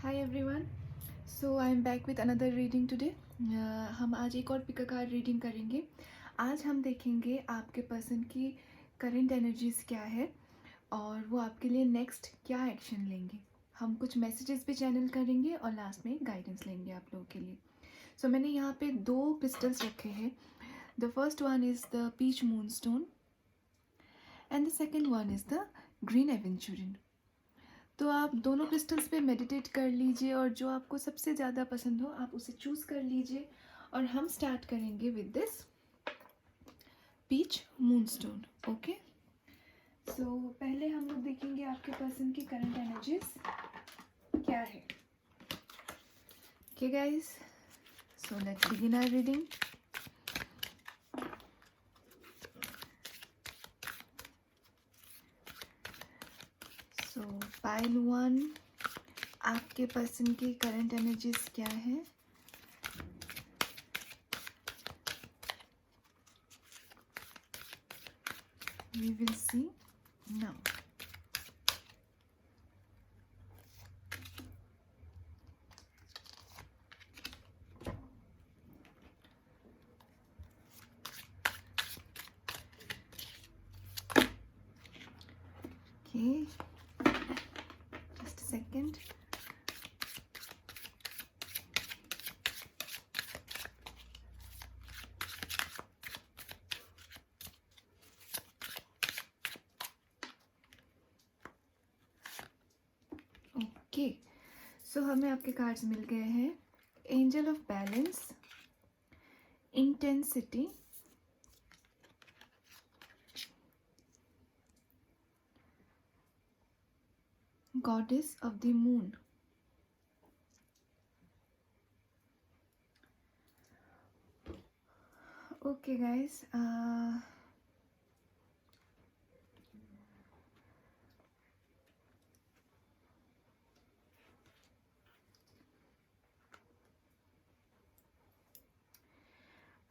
Hi everyone, so I am back with another reading today. हम आज एक और पिक अ कार्ड रीडिंग करेंगे। आज हम देखेंगे आपके पर्सन की करंट एनर्जीज क्या है और वो आपके लिए नेक्स्ट क्या एक्शन लेंगे। हम कुछ मैसेजेस भी चैनल करेंगे और लास्ट में गाइडेंस लेंगे आप लोगों के लिए। सो मैंने यहाँ पे 2 क्रिस्टल्स रखे हैं। The first one is the peach moonstone and the second one is the green aventurine. तो आप दोनों क्रिस्टल्स पे मेडिटेट कर लीजिए और जो आपको सबसे ज़्यादा पसंद हो आप उसे चूज़ कर लीजिए। और हम स्टार्ट करेंगे with this peach moonstone. Okay, so पहले हम लोग देखेंगे आपके पर्सन की करंट एनर्जीज क्या है। Okay guys, so let's begin our reading. So pile 1, आपके पर्सन की करंट एनर्जीज क्या है। We will see now. Okay, just a second. Okay, so हमें आपके कार्ड्स मिल गए हैं। Angel of balance, intensity, goddess of the moon. Okay guys,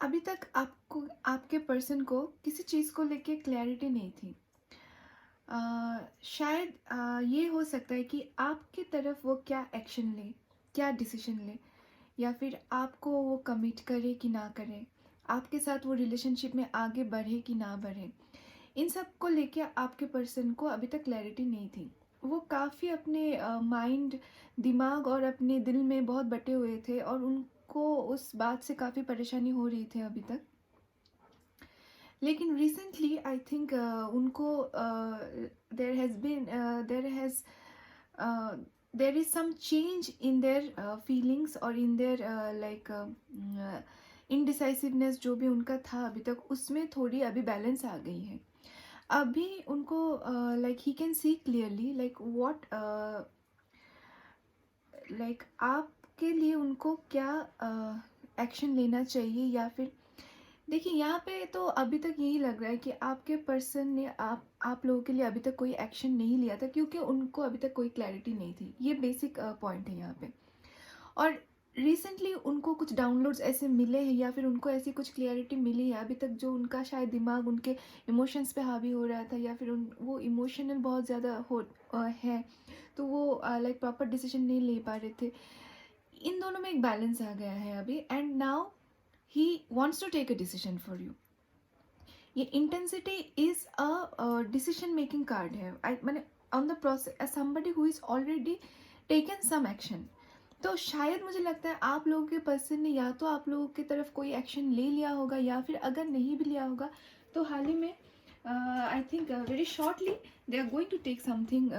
अभी तक आपको आपके पर्सन को किसी चीज़ को लेके क्लैरिटी नहीं थी। शायद ये हो सकता है कि आपकी तरफ वो क्या एक्शन ले, क्या डिसीजन ले, या फिर आपको वो कमिट करे कि ना करे, आपके साथ वो रिलेशनशिप में आगे बढ़े कि ना बढ़े। इन सब को लेके आपके पर्सन को अभी तक क्लैरिटी नहीं थी। वो काफ़ी अपने माइंड, दिमाग और अपने दिल में बहुत बटे हुए थे और उनको उस बात से काफ़ी परेशानी हो रही थी अभी तक। लेकिन रिसेंटली आई थिंक उनको there is some change in their feelings और इन देयर लाइक इनडिसाइसिवनेस जो भी उनका था अभी तक, उसमें थोड़ी अभी बैलेंस आ गई है। अभी उनको like he can see clearly like what, like आपके लिए उनको क्या एक्शन लेना चाहिए। या फिर देखिए यहाँ पे तो अभी तक यही लग रहा है कि आपके पर्सन ने आप लोगों के लिए अभी तक कोई एक्शन नहीं लिया था क्योंकि उनको अभी तक कोई क्लैरिटी नहीं थी। ये बेसिक पॉइंट है यहाँ पे। और रिसेंटली उनको कुछ डाउनलोड्स ऐसे मिले हैं या फिर उनको ऐसी कुछ क्लियरिटी मिली है अभी तक, जो उनका शायद दिमाग उनके इमोशंस पे हावी हो रहा था या फिर वो इमोशनल बहुत ज़्यादा है, तो वो लाइक प्रॉपर डिसीजन नहीं ले पा रहे थे। इन दोनों में एक बैलेंस आ गया है अभी, and now he wants to take a decision for you. ये intensity is a decision making card है। मैंने on the process somebody who is already taken some action. तो शायद मुझे लगता है आप लोगों के पर्सन ने या तो आप लोगों की तरफ कोई एक्शन ले लिया होगा या फिर अगर नहीं भी लिया होगा तो हाल ही में I think very shortly they are going to take something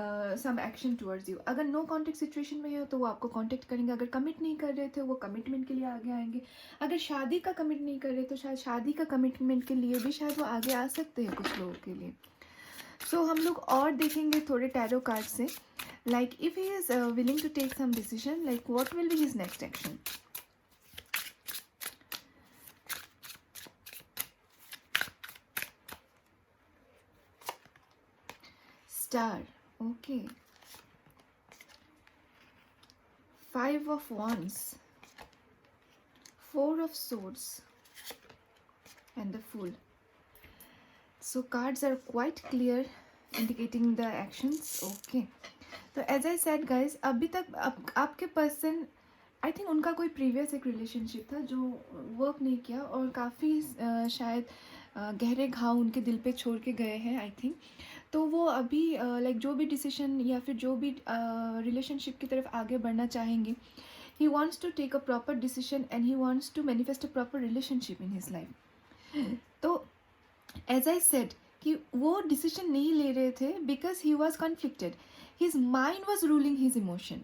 some action towards you. अगर नो कॉन्टेक्ट सिचुएशन में है तो वो आपको कॉन्टेक्ट करेंगे। अगर कमिट नहीं कर रहे थे वो कमिटमेंट के लिए आगे आएंगे। अगर शादी का कमिट नहीं कर रहे तो शायद शादी का कमिटमेंट के लिए भी शायद वो आगे आ सकते हैं कुछ लोगों के लिए। सो हम लोग और देखेंगे थोड़े टैरो कार्ड से, like if he is willing to take some decision, like what will be his next action. Star, okay. 5 of Wands, 4 of Swords and the Fool. So cards are quite clear indicating the actions. Okay, तो as I said guys, अभी तक आपके person, I think उनका कोई previous एक relationship था जो work नहीं किया, और काफ़ी शायद गहरे घाव उनके दिल पे छोड़ के गए हैं आई थिंक। तो वो अभी लाइक जो भी डिसीजन या फिर जो भी रिलेशनशिप की तरफ आगे बढ़ना चाहेंगे, he wants to take a proper decision and he wants to manifest a proper relationship in his life. तो एज आई सेड कि वो डिसीजन नहीं ले रहे थे because he was conflicted, his mind was ruling his emotion.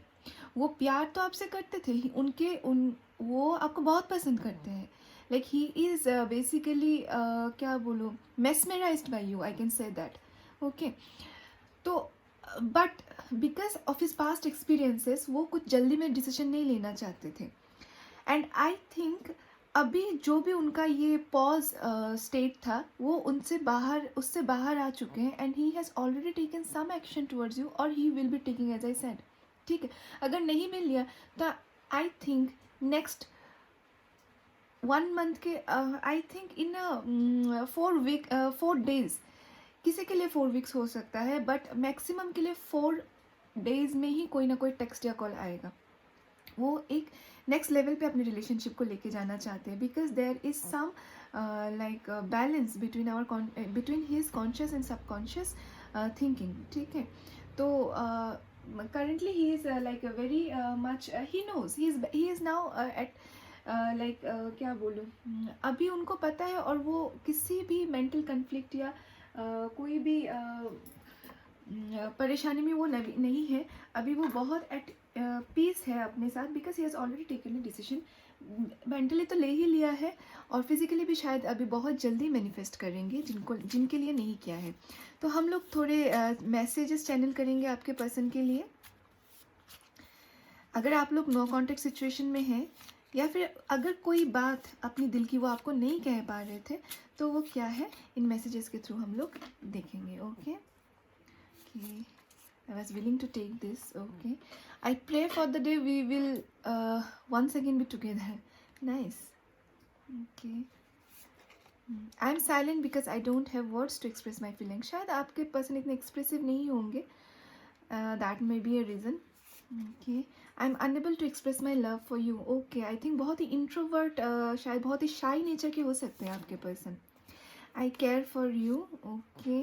वो प्यार तो आपसे करते थे, उनके उन वो आपको बहुत पसंद करते हैं, लाइक ही इज़ बेसिकली क्या बोलूँ, mesmerized by you, I can say that. Okay, तो but because of his past experiences वो कुछ जल्दी में डिसीजन नहीं लेना चाहते थे। एंड आई थिंक अभी जो भी उनका ये पॉज स्टेट था, वो उससे बाहर आ चुके हैं, and he has already taken some action towards you, और he will be taking as I said. ठीक है, अगर नहीं मिल लिया तो आई थिंक नेक्स्ट 1 मंथ के, आई थिंक इन 4 days, किसी के लिए 4 weeks हो सकता है, बट मैक्सिमम के लिए 4 days में ही कोई ना कोई टेक्स्ट या कॉल आएगा। वो एक नेक्स्ट लेवल पे अपने रिलेशनशिप को लेके जाना चाहते हैं, because there is some like balance between his conscious and subconscious thinking. ठीक है, तो currently he is like a very much he knows he is now at like क्या बोलूँ, अभी उनको पता है, और वो किसी भी मेंटल कन्फ्लिक्ट या कोई भी परेशानी में वो नहीं है। अभी वो बहुत एट पीस है अपने साथ, because he has already taken a decision. Mentally तो ले ही लिया है, और फिजिकली भी शायद अभी बहुत जल्दी मैनिफेस्ट करेंगे, जिनके लिए नहीं किया है। तो हम लोग थोड़े मैसेजेस चैनल करेंगे आपके पर्सन के लिए। अगर आप लोग नो कॉन्टेक्ट सिचुएशन में हैं, या फिर अगर कोई बात अपनी दिल की वो आपको नहीं कह पा रहे थे, तो वो क्या है इन मैसेजेस के थ्रू हम लोग देखेंगे। Okay, I was willing to take this. Okay, I pray for the day we will once again be together. Nice. Okay. I'm silent because I don't have words to express my feelings. शायद आपके person इतने expressive नहीं होंगे, that may be a reason. Okay, I'm unable to express my love for you. Okay, I think बहुत ही introvert, शायद बहुत ही शाई nature के हो सकते हैं आपके person. I care for you. Okay,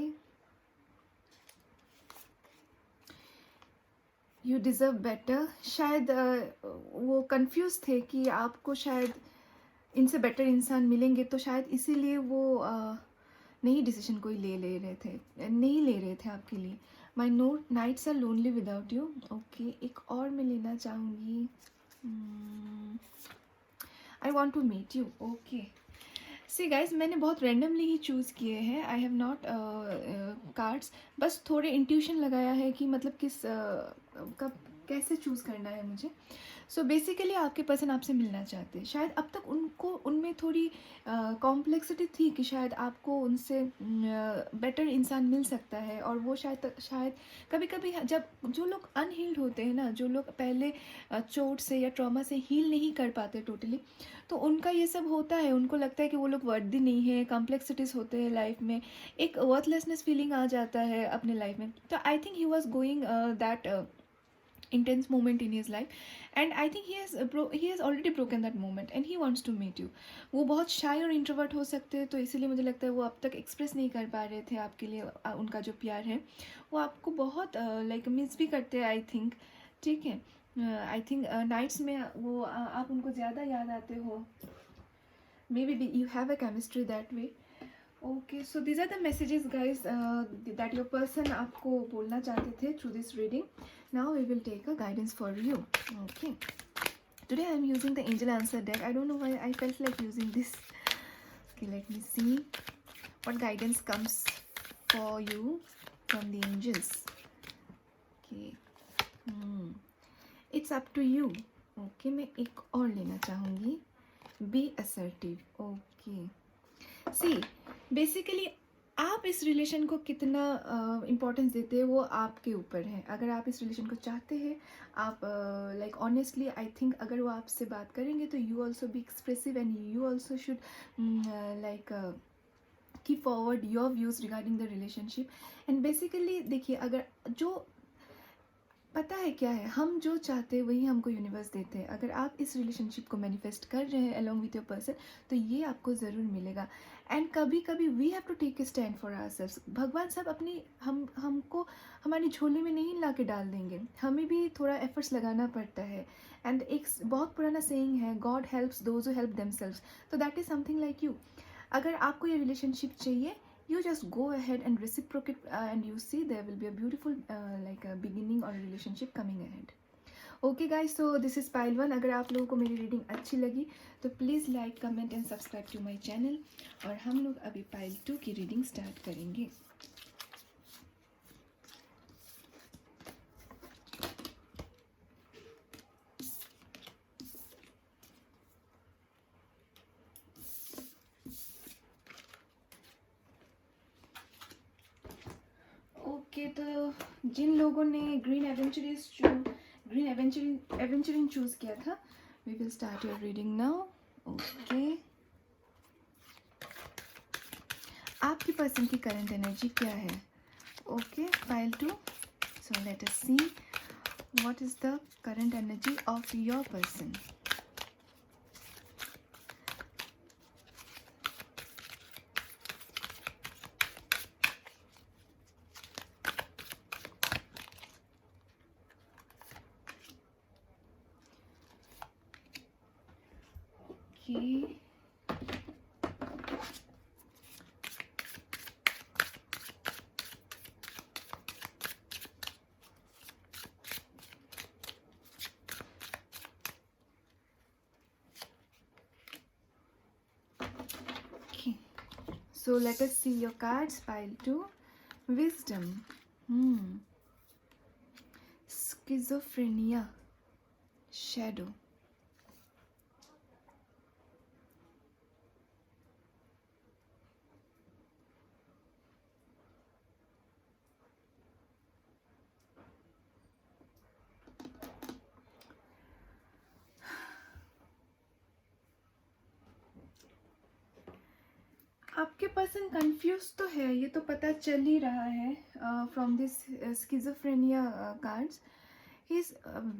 you deserve better. शायद वो कंफ्यूज थे कि आपको शायद इनसे बेटर इंसान मिलेंगे, तो शायद इसीलिए वो नहीं डिसीजन कोई ले रहे थे आपके लिए। My nights are lonely without you. Okay, एक और मैं लेना चाहूँगी। I want to meet you. Okay, see guys, मैंने बहुत रैंडमली ही चूज़ किए हैं। आई हैव नॉट कार्ड्स, बस थोड़े इंट्यूशन लगाया है कि मतलब किस कब कैसे चूज़ करना है मुझे। सो बेसिकली आपके पर्सन आपसे मिलना चाहते हैं। शायद अब तक उनमें थोड़ी कॉम्प्लेक्सिटी थी कि शायद आपको उनसे बेटर इंसान मिल सकता है, और वो शायद कभी कभी जब जो लोग अनहील्ड होते हैं ना, जो लोग पहले चोट से या ट्रॉमा से हील नहीं कर पाते टोटली, तो उनका ये सब होता है। उनको लगता है कि वो लोग वर्दी नहीं है, कॉम्प्लेक्सिटीज़ होते हैं लाइफ में, एक वर्थलेसनेस फीलिंग आ जाता है अपने लाइफ में। तो I think he was going that intense moment in his life, and I think he has already broken that moment and he wants to meet you. वो बहुत shy और introvert हो सकते हैं, तो इसीलिए मुझे लगता है वो अब तक express नहीं कर पा रहे थे आपके लिए उनका जो प्यार है। वो आपको बहुत like मिस भी करते हैं आई थिंक। ठीक है, आई थिंक नाइट्स में वो आप उनको ज़्यादा याद आते हो। Maybe you have a chemistry that way. Okay, so these are the messages guys that your person आपको बोलना चाहते थे through this reading. Now we will take a guidance for you. Okay, today I am using the angel answer deck. I don't know why I felt like using this. Okay, let me see what guidance comes for you from the angels. Okay, it's up to you. Okay, मैं एक और लेना चाहूँगी। Be assertive. Okay, see basically आप इस relation को कितना importance देते हैं वो आपके ऊपर है। अगर आप इस रिलेशन को चाहते हैं, आप लाइक ऑनेस्टली आई थिंक अगर वो आपसे बात करेंगे तो you also be expressive and you also should like keep forward your views regarding the relationship. And basically देखिए, अगर जो पता है क्या है, हम जो चाहते हैं वही हमको यूनिवर्स देते हैं। अगर आप इस रिलेशनशिप को मैनिफेस्ट कर रहे हैं अलोंग विथ योर पर्सन, तो ये आपको ज़रूर मिलेगा। एंड कभी कभी we have to take a stand for ourselves. भगवान सब अपनी हमको हमारी झोली में नहीं ला के डाल देंगे, हमें भी थोड़ा एफर्ट्स लगाना पड़ता है। एंड एक बहुत पुराना सेइंग है, God helps those who help themselves. तो that is something like you. अगर आपको ये रिलेशनशिप चाहिए, you just go ahead and reciprocate, and you see there will be a beautiful like a beginning or a relationship coming ahead. Okay guys, so this is pile 1. अगर आप लोगों को मेरी reading अच्छी लगी तो please like comment and subscribe to my channel. और हम लोग अभी पाइल 2 की रीडिंग स्टार्ट करेंगे। ओके, तो जिन लोगों ने ग्रीन एवेंचरिंग चूज़ किया था, we will start your reading now. Okay, आपकी पर्सन की करंट एनर्जी क्या है? Okay, pile 2, so let us see what is the current energy of your person. Okay. So let us see your cards. Pile 2, wisdom, schizophrenia, shadow. आपके person confuse तो है, ये तो पता चल ही रहा है from this schizophrenia cards. He is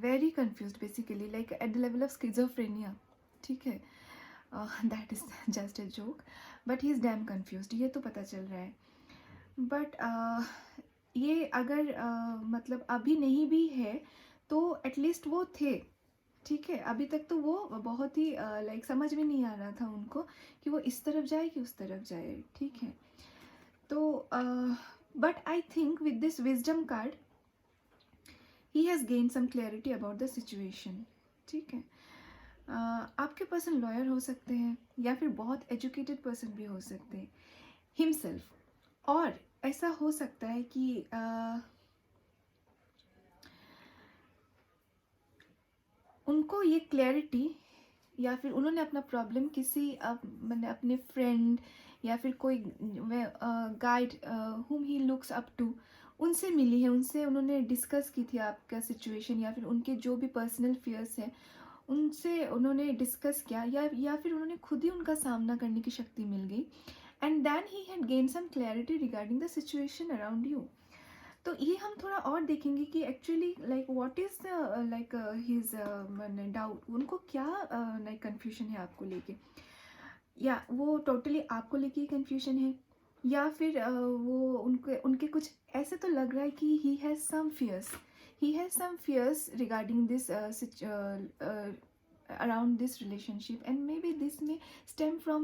very confused basically, like at the level of schizophrenia. ठीक है, that is just a joke, but he is dam confused, ये तो पता चल रहा है। बट ये अगर मतलब अभी नहीं भी है तो एटलीस्ट वो थे। ठीक है, अभी तक तो वो बहुत ही लाइक समझ में नहीं आ रहा था उनको कि वो इस तरफ जाए कि उस तरफ जाए। ठीक है, तो but I think with this wisdom card he has gain some clarity about the situation. ठीक है, आपके पर्सन लॉयर हो सकते हैं या फिर बहुत एजुकेटेड पर्सन भी हो सकते हैं हिमसेल्फ। और ऐसा हो सकता है कि उनको ये क्लैरिटी, या फिर उन्होंने अपना प्रॉब्लम किसी मैंने अपने फ्रेंड या फिर कोई गाइड हुम ही लुक्स अप टू, उनसे मिली है, उनसे उन्होंने डिस्कस की थी आपका सिचुएशन, या फिर उनके जो भी पर्सनल फियर्स हैं उनसे उन्होंने डिस्कस किया, या फिर उन्होंने खुद ही उनका सामना करने की शक्ति मिल गई। And then he had gain some clarity regarding the situation around you. तो ये हम थोड़ा और देखेंगे कि actually like what is the like his doubt, उनको क्या लाइक कन्फ्यूजन है आपको लेके, या वो टोटली आपको लेके ही कन्फ्यूजन है, या फिर वो उनके उनके कुछ ऐसे तो लग रहा है कि he has some fears regarding this around this relationship, and maybe this may stem from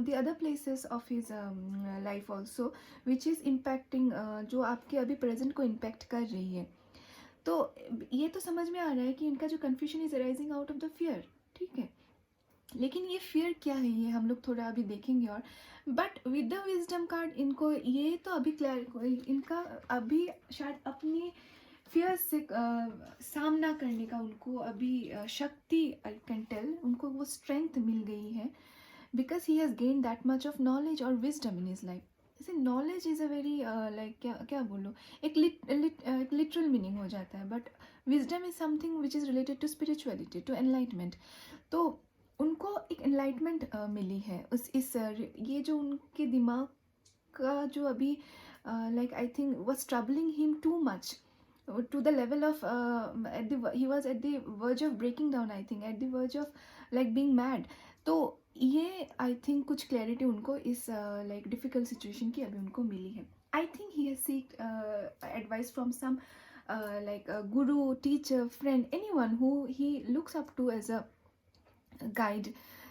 the other places of his life also, which is impacting जो आपके अभी प्रेजेंट को इम्पैक्ट कर रही है। तो ये तो समझ में आ रहा है कि इनका जो confusion is arising out of the fear. ठीक है, लेकिन ये फियर क्या है ये हम लोग थोड़ा अभी देखेंगे। और but with the wisdom card इनको ये तो अभी इनका अभी शायद अपनी फियर से सामना करने का उनको अभी शक्ति, आई कैन टेल, उनको वो स्ट्रेंथ मिल गई है, because he has gain that much of knowledge और विजडम इन हिज लाइफ। जैसे knowledge is a very like क्या क्या बोलो, एक लिटरल मीनिंग हो जाता है, but wisdom is something which is related to spirituality, to enlightenment. तो उनको एक एनलाइटमेंट मिली है ये जो उनके दिमाग का जो अभी like I think was troubling him too much, to the level of he was at the verge of breaking down, I think at the verge of like being mad. तो ये आई थिंक कुछ क्लैरिटी उनको इस like difficult situation की अभी उनको मिली है. I think he has seek advice from some like a guru, teacher, friend, anyone who he looks up to as a guide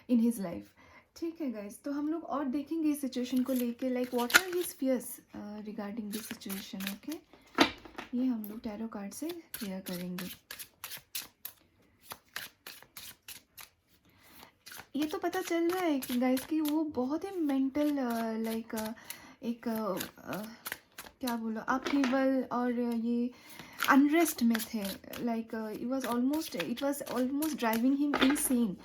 in his life. ठीक है गाइज, तो हम लोग और देखेंगे इस सिचुएशन को लेके like what are his fears regarding this situation. Okay, ये हम लोग टैरो कार्ड से क्लियर करेंगे. ये तो पता चल रहा है कि गाइस कि वो बहुत ही मेंटल लाइक एक क्या बोलो अपहीवल और ये अनरेस्ट में थे. Like it was almost driving him insane,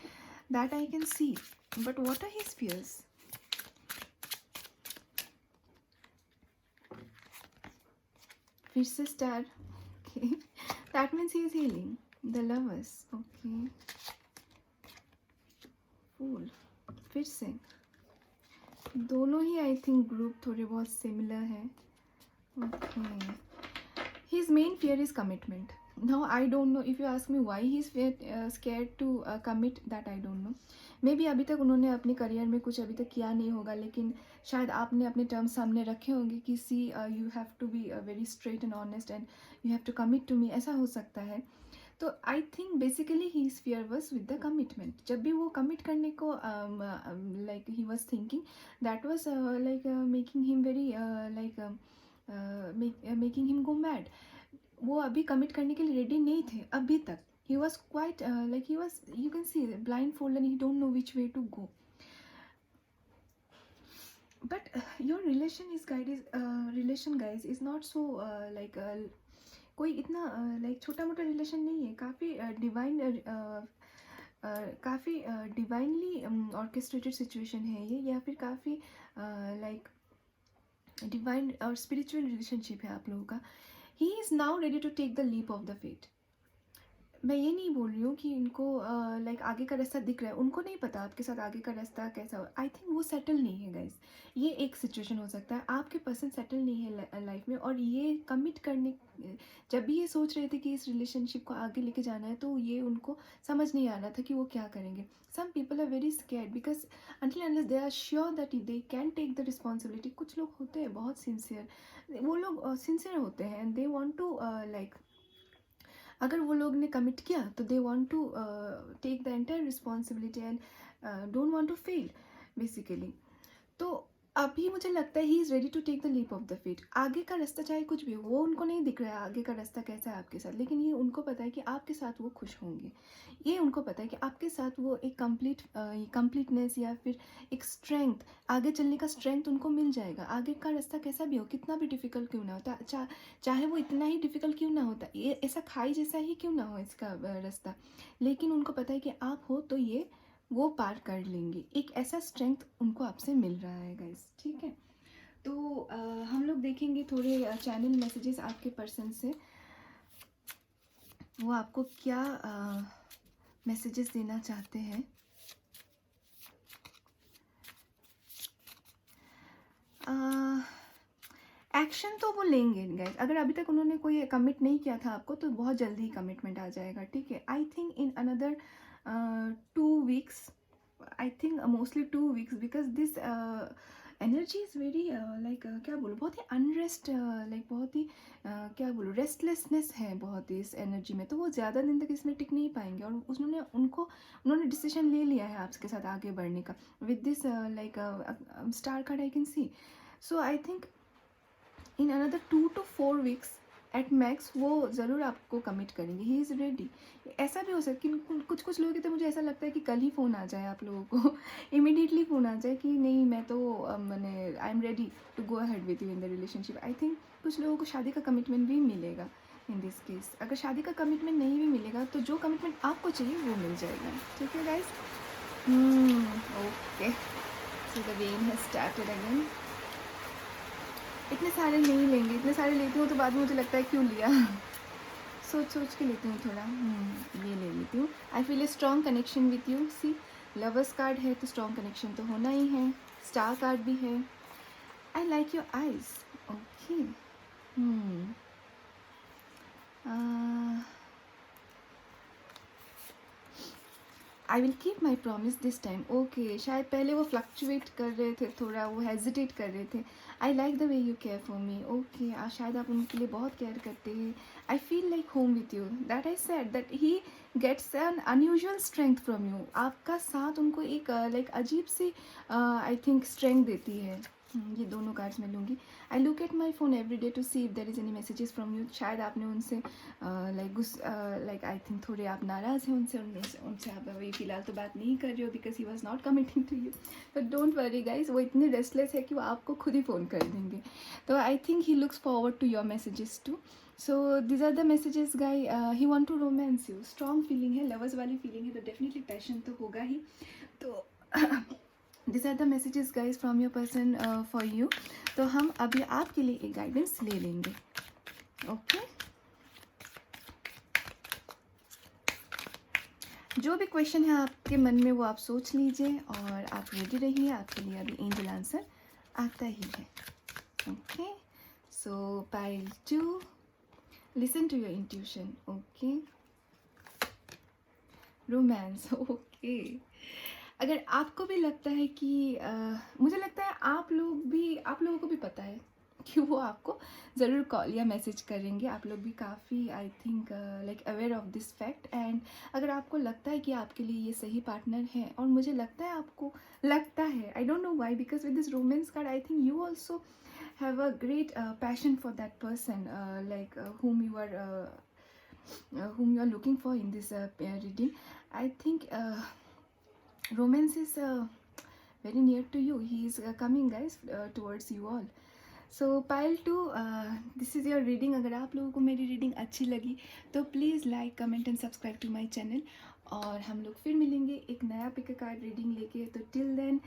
that I can see. But what are his fears? फिर से star. Okay, that means he is healing the lovers. Okay, fool. फिर से दोनों ही आई थिंक ग्रुप थोड़े बहुत similar हैं. Okay, his main fear is commitment. Now I don't know, if you ask me why he's scared to commit, that I don't know. Maybe अभी तक उन्होंने अपने करियर में कुछ अभी तक किया नहीं होगा, लेकिन शायद आपने अपने टर्म्स सामने रखे होंगे कि see you have to be very straight and honest and you have to commit to me, ऐसा हो सकता है. तो I think basically he is fear was with the commitment. जब भी वो कमिट करने को like he was thinking, that was like making him very like making him go mad. वो अभी कमिट करने के लिए रेडी नहीं थे अभी तक. He was quite like he was, you can see, blindfold and he don't know which way to go. But your relation guys is not so like कोई इतना लाइक छोटा मोटा रिलेशन नहीं है. काफ़ी काफ़ी डिवाइनली ऑर्केस्ट्रेटेड सिचुएशन है ये, या फिर काफ़ी लाइक डिवाइन और स्पिरिचुअल रिलेशनशिप है आप लोगों का. He is now ready to take the leap of the fate. मैं ये नहीं बोल रही हूँ कि इनको लाइक आगे का रास्ता दिख रहा है, उनको नहीं पता आपके साथ आगे का रास्ता कैसा हो. आई थिंक वो सेटल नहीं है गाइज. ये एक सिचुएशन हो सकता है, आपके पर्सन सेटल नहीं है लाइफ में, और ये कमिट करने, जब भी ये सोच रहे थे कि इस रिलेशनशिप को आगे लेके जाना है, तो ये उनको समझ नहीं आ रहा था कि वो क्या करेंगे. Some people are very scared because until unless they are sure that they can take the responsibility. कुछ लोग होते हैं बहुत सिंसियर, वो लोग सिंसियर होते हैं and they want to like, अगर वो लोग ने कमिट किया तो they want to take the entire responsibility and don't want to fail basically. तो अभी मुझे लगता है he is ready to take the leap of the fate. आगे का रास्ता चाहे कुछ भी हो, वो उनको नहीं दिख रहा है आगे का रास्ता कैसा है आपके साथ, लेकिन ये उनको पता है कि आपके साथ वो खुश होंगे. ये उनको पता है कि आपके साथ वो एक कंप्लीटनेस या फिर एक स्ट्रेंथ, आगे चलने का स्ट्रेंथ उनको मिल जाएगा. आगे का रास्ता कैसा भी हो, कितना भी डिफ़िकल्ट क्यों ना होता, चाहे वो इतना ही डिफ़िकल्ट क्यों ना होता, ये ऐसा खाई जैसा ही क्यों ना हो इसका रास्ता, लेकिन उनको पता है कि आप हो तो ये वो पार कर लेंगे. एक ऐसा स्ट्रेंथ उनको आपसे मिल रहा है गाइस. ठीक है, तो हम लोग देखेंगे थोड़े चैनल मैसेजेस आपके पर्सन से, वो आपको क्या मैसेजेस देना चाहते हैं. एक्शन तो वो लेंगे गाइस. अगर अभी तक उन्होंने कोई कमिट नहीं किया था आपको, तो बहुत जल्दी ही कमिटमेंट आ जाएगा. ठीक है, I think in another 2 weeks, I think mostly 2 weeks, because this energy is very like क्या बोलूँ, बहुत ही अनरेस्ट, लाइक बहुत ही क्या बोलूँ, रेस्टलेसनेस है बहुत ही इस एनर्जी में. तो वो ज़्यादा दिन तक इसमें टिक नहीं पाएंगे, और उन्होंने डिसीजन ले लिया है आपके साथ आगे बढ़ने का. With this like star card I can C. So I think in another 2 to 4 weeks at max वो ज़रूर आपको कमिट करेंगे. ही इज़ रेडी. ऐसा भी हो सकता है कि कुछ लोगों के, तो मुझे ऐसा लगता है कि कल ही फ़ोन आ जाए आप लोगों को, इमीडिएटली फ़ोन आ जाए कि नहीं मैं तो मैंने I am ready to go ahead with you in the relationship. I think कुछ लोगों को शादी का कमिटमेंट भी मिलेगा इन दिस केस. अगर शादी का कमिटमेंट नहीं भी मिलेगा, तो जो कमिटमेंट आपको चाहिए वो मिल जाएगा. ठीक है guys. Okay, so the when has started again. इतने सारे नहीं लेंगे, इतने सारे लेती हूँ तो बाद में मुझे लगता है क्यों लिया. सोच के लेती हूँ थोड़ा. ये ले लेती हूँ. I feel a strong connection with you. See, lovers card है तो स्ट्रॉन्ग कनेक्शन तो होना ही है. स्टार कार्ड भी है. I like your eyes. Okay, I will keep my promise this time. Okay, शायद पहले वो फ्लक्चुएट कर रहे थे, थोड़ा वो हेजिटेट कर रहे थे। I like the way you care for me. Okay, शायद आप उनके लिए बहुत केयर करते हैं। I feel like home with you, that I said that he gets an unusual strength from you. आपका साथ उनको एक लाइक अजीब सी आई थिंक स्ट्रेंथ देती है। ये दोनों कार्ड्स मैं लूँगी। I look at my phone every day to see if there is any messages from you. शायद आपने उनसे लाइक आई थिंक थोड़े आप नाराज़ हैं उनसे उनसे आप अभी फ़िलहाल तो बात नहीं कर रहे हो because he was not committing to you. But don't worry guys, वो इतने रेस्टलेस है कि वो आपको खुद ही फ़ोन कर देंगे। तो I think he looks forward to your messages too. So these are the messages guy. He want to romance you. Strong feeling है, लवर्स वाली फीलिंग है, तो डेफिनेटली पैशन तो होगा ही। तो this are the messages guys from your person for you. तो हम अभी आपके लिए एक गाइडेंस ले लेंगे। ओके, जो भी क्वेश्चन है आपके मन में वो आप सोच लीजिए और आप रेडी रहिए, आपके लिए अभी एंजल आंसर आता ही है। Okay, so pile 2, listen to your intuition. Okay, romance. Okay, अगर आपको भी लगता है कि मुझे लगता है आप लोगों को भी पता है कि वो आपको ज़रूर कॉल या मैसेज करेंगे। आप लोग भी काफ़ी I think like aware of this fact. And अगर आपको लगता है कि आपके लिए ये सही पार्टनर है, और मुझे लगता है आपको लगता है, आई don't know why, because with this romance card I think you also have a great passion for that person like whom you are looking for in this reading. I think romance is very near to you. He is coming guys towards you all. So pile 2, this is your reading. अगर आप लोगों को मेरी reading अच्छी लगी तो please like, comment and subscribe to my channel. और हम लोग फिर मिलेंगे एक नया पिक कार्ड रीडिंग लेके। तो till then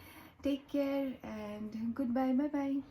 take care and goodbye, bye bye.